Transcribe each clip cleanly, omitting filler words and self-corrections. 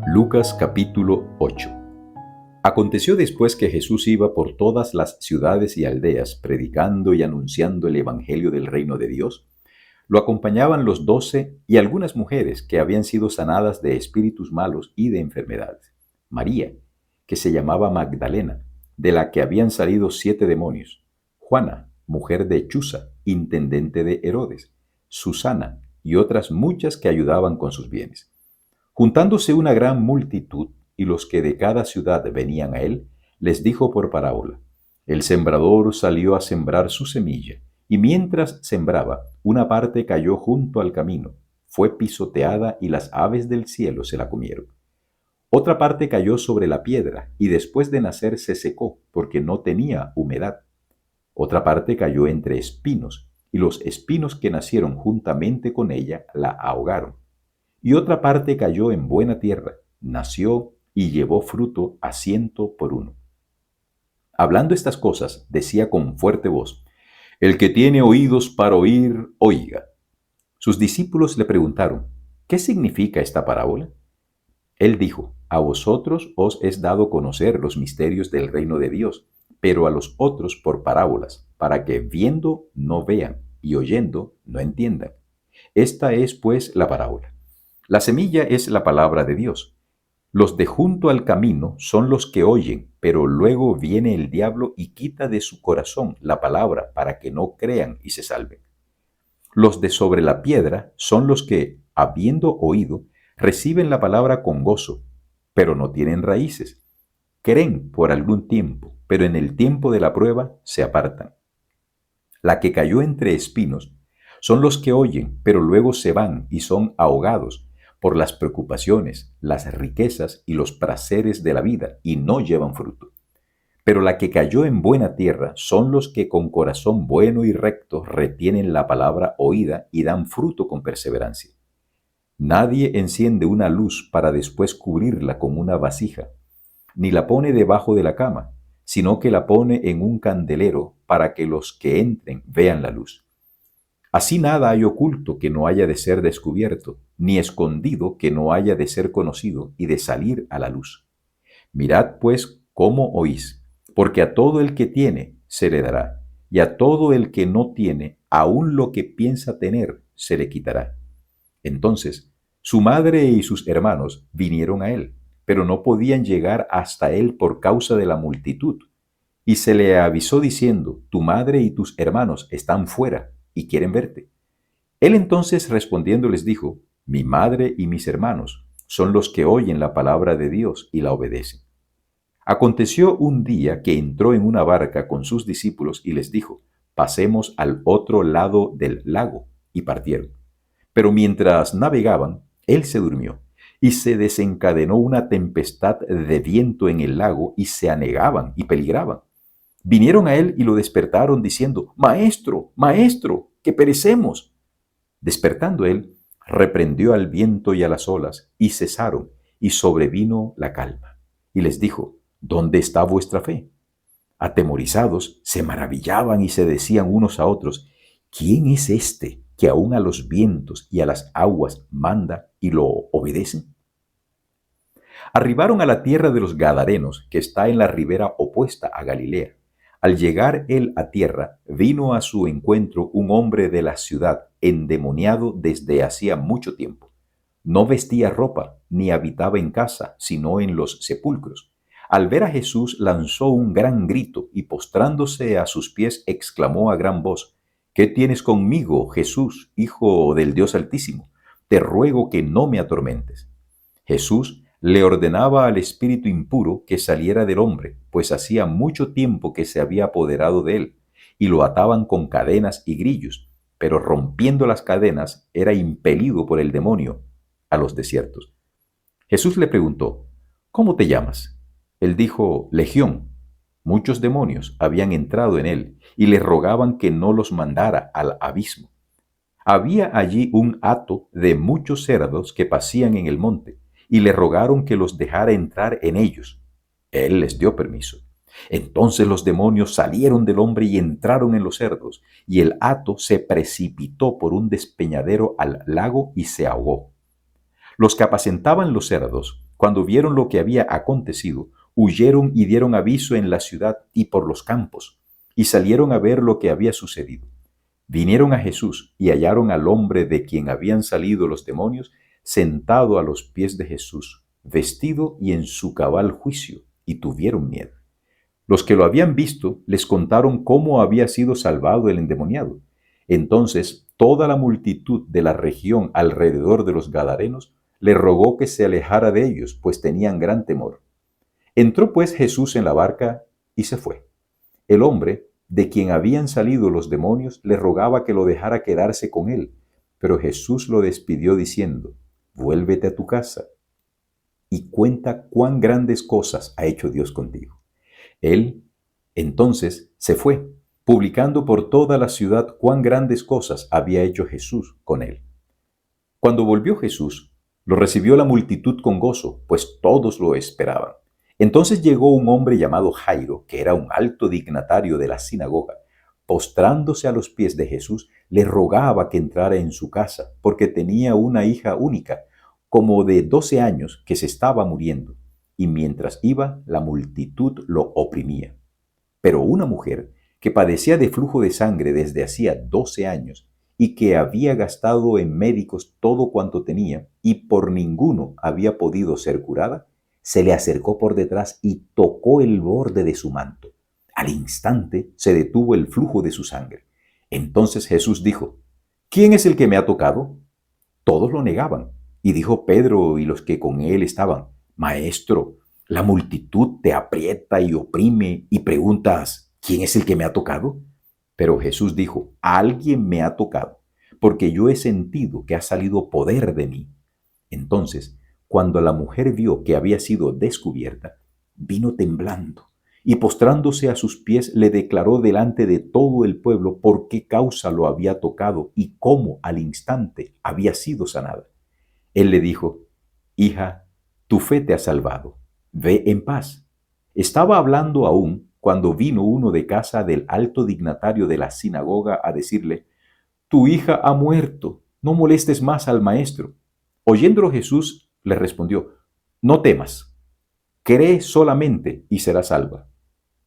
Lucas capítulo 8. Aconteció después que Jesús iba por todas las ciudades y aldeas, predicando y anunciando el evangelio del reino de Dios. Lo acompañaban los 12 y algunas mujeres que habían sido sanadas de espíritus malos y de enfermedades. María, que se llamaba Magdalena, de la que habían salido 7 demonios. Juana, mujer de Chuza, intendente de Herodes. Susana y otras muchas que ayudaban con sus bienes. Juntándose una gran multitud y los que de cada ciudad venían a él, les dijo por parábola: El sembrador salió a sembrar su semilla, y mientras sembraba, una parte cayó junto al camino, fue pisoteada y las aves del cielo se la comieron. Otra parte cayó sobre la piedra, y después de nacer se secó, porque no tenía humedad. Otra parte cayó entre espinos, y los espinos que nacieron juntamente con ella la ahogaron. Y otra parte cayó en buena tierra, nació y llevó fruto a 100 por 1. Hablando estas cosas, decía con fuerte voz: El que tiene oídos para oír, oiga. Sus discípulos le preguntaron: ¿Qué significa esta parábola? Él dijo: A vosotros os es dado conocer los misterios del reino de Dios, pero a los otros por parábolas, para que viendo no vean y oyendo no entiendan. Esta es pues la parábola. La semilla es la palabra de Dios. Los de junto al camino son los que oyen, pero luego viene el diablo y quita de su corazón la palabra para que no crean y se salven. Los de sobre la piedra son los que, habiendo oído, reciben la palabra con gozo, pero no tienen raíces. Creen por algún tiempo, pero en el tiempo de la prueba se apartan. La que cayó entre espinos son los que oyen, pero luego se van y son ahogados por las preocupaciones, las riquezas y los placeres de la vida, y no llevan fruto. Pero la que cayó en buena tierra son los que con corazón bueno y recto retienen la palabra oída y dan fruto con perseverancia. Nadie enciende una luz para después cubrirla con una vasija, ni la pone debajo de la cama, sino que la pone en un candelero para que los que entren vean la luz. Así nada hay oculto que no haya de ser descubierto, ni escondido que no haya de ser conocido y de salir a la luz. Mirad pues cómo oís, porque a todo el que tiene se le dará, y a todo el que no tiene, aun lo que piensa tener, se le quitará. Entonces, su madre y sus hermanos vinieron a él, pero no podían llegar hasta él por causa de la multitud. Y se le avisó diciendo: Tu madre y tus hermanos están fuera y quieren verte. Él entonces respondiendo les dijo: Mi madre y mis hermanos son los que oyen la palabra de Dios y la obedecen. Aconteció un día que entró en una barca con sus discípulos y les dijo: Pasemos al otro lado del lago, y partieron. Pero mientras navegaban, él se durmió, y se desencadenó una tempestad de viento en el lago, y se anegaban y peligraban. Vinieron a él y lo despertaron diciendo: Maestro, maestro, que perecemos. Despertando él, reprendió al viento y a las olas, y cesaron, y sobrevino la calma. Y les dijo: ¿Dónde está vuestra fe? Atemorizados, se maravillaban y se decían unos a otros: ¿Quién es este que aun a los vientos y a las aguas manda y lo obedecen? Arribaron a la tierra de los Gadarenos, que está en la ribera opuesta a Galilea. Al llegar él a tierra, vino a su encuentro un hombre de la ciudad, endemoniado desde hacía mucho tiempo. No vestía ropa, ni habitaba en casa, sino en los sepulcros. Al ver a Jesús, lanzó un gran grito y postrándose a sus pies, exclamó a gran voz: ¿Qué tienes conmigo, Jesús, Hijo del Dios Altísimo? Te ruego que no me atormentes. Jesús le ordenaba al espíritu impuro que saliera del hombre, pues hacía mucho tiempo que se había apoderado de él, y lo ataban con cadenas y grillos, pero rompiendo las cadenas era impelido por el demonio a los desiertos. Jesús le preguntó: ¿Cómo te llamas? Él dijo: Legión. Muchos demonios habían entrado en él, y le rogaban que no los mandara al abismo. Había allí un hato de muchos cerdos que pacían en el monte, y le rogaron que los dejara entrar en ellos. Él les dio permiso. Entonces los demonios salieron del hombre y entraron en los cerdos, y el hato se precipitó por un despeñadero al lago y se ahogó. Los que apacentaban los cerdos, cuando vieron lo que había acontecido, huyeron y dieron aviso en la ciudad y por los campos, y salieron a ver lo que había sucedido. Vinieron a Jesús y hallaron al hombre de quien habían salido los demonios, sentado a los pies de Jesús, vestido y en su cabal juicio, y tuvieron miedo. Los que lo habían visto les contaron cómo había sido salvado el endemoniado. Entonces toda la multitud de la región alrededor de los Gadarenos le rogó que se alejara de ellos, pues tenían gran temor. Entró pues Jesús en la barca y se fue. El hombre, de quien habían salido los demonios, le rogaba que lo dejara quedarse con él, pero Jesús lo despidió diciendo: vuélvete a tu casa y cuenta cuán grandes cosas ha hecho Dios contigo. Él entonces se fue, publicando por toda la ciudad cuán grandes cosas había hecho Jesús con él. Cuando volvió Jesús, lo recibió la multitud con gozo, pues todos lo esperaban. Entonces llegó un hombre llamado Jairo, que era un alto dignatario de la sinagoga. Postrándose a los pies de Jesús, le rogaba que entrara en su casa, porque tenía una hija única, como de 12 años, que se estaba muriendo, y mientras iba, la multitud lo oprimía. Pero una mujer que padecía de flujo de sangre desde hacía 12 años y que había gastado en médicos todo cuanto tenía y por ninguno había podido ser curada, se le acercó por detrás y tocó el borde de su manto. Al instante se detuvo el flujo de su sangre. Entonces Jesús dijo: ¿quién es el que me ha tocado? Todos lo negaban. Y dijo Pedro y los que con él estaban: Maestro, la multitud te aprieta y oprime y preguntas: ¿quién es el que me ha tocado? Pero Jesús dijo: alguien me ha tocado, porque yo he sentido que ha salido poder de mí. Entonces, cuando la mujer vio que había sido descubierta, vino temblando y postrándose a sus pies le declaró delante de todo el pueblo por qué causa lo había tocado y cómo al instante había sido sanada. Él le dijo: hija, tu fe te ha salvado, ve en paz. Estaba hablando aún cuando vino uno de casa del alto dignatario de la sinagoga a decirle: tu hija ha muerto, no molestes más al maestro. Oyéndolo Jesús le respondió: no temas, cree solamente y serás salva.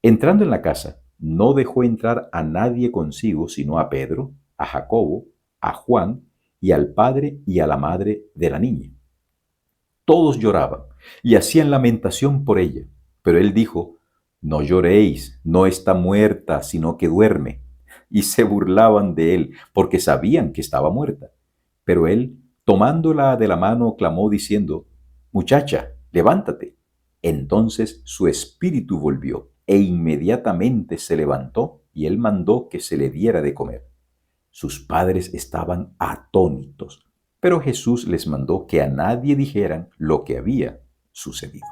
Entrando en la casa, no dejó entrar a nadie consigo sino a Pedro, a Jacobo, a Juan y al padre y a la madre de la niña. Todos lloraban y hacían lamentación por ella, pero él dijo: no lloréis, no está muerta, sino que duerme. Y se burlaban de él, porque sabían que estaba muerta. Pero él, tomándola de la mano, clamó diciendo: muchacha, levántate. Entonces su espíritu volvió, e inmediatamente se levantó, y él mandó que se le diera de comer. Sus padres estaban atónitos, pero Jesús les mandó que a nadie dijeran lo que había sucedido.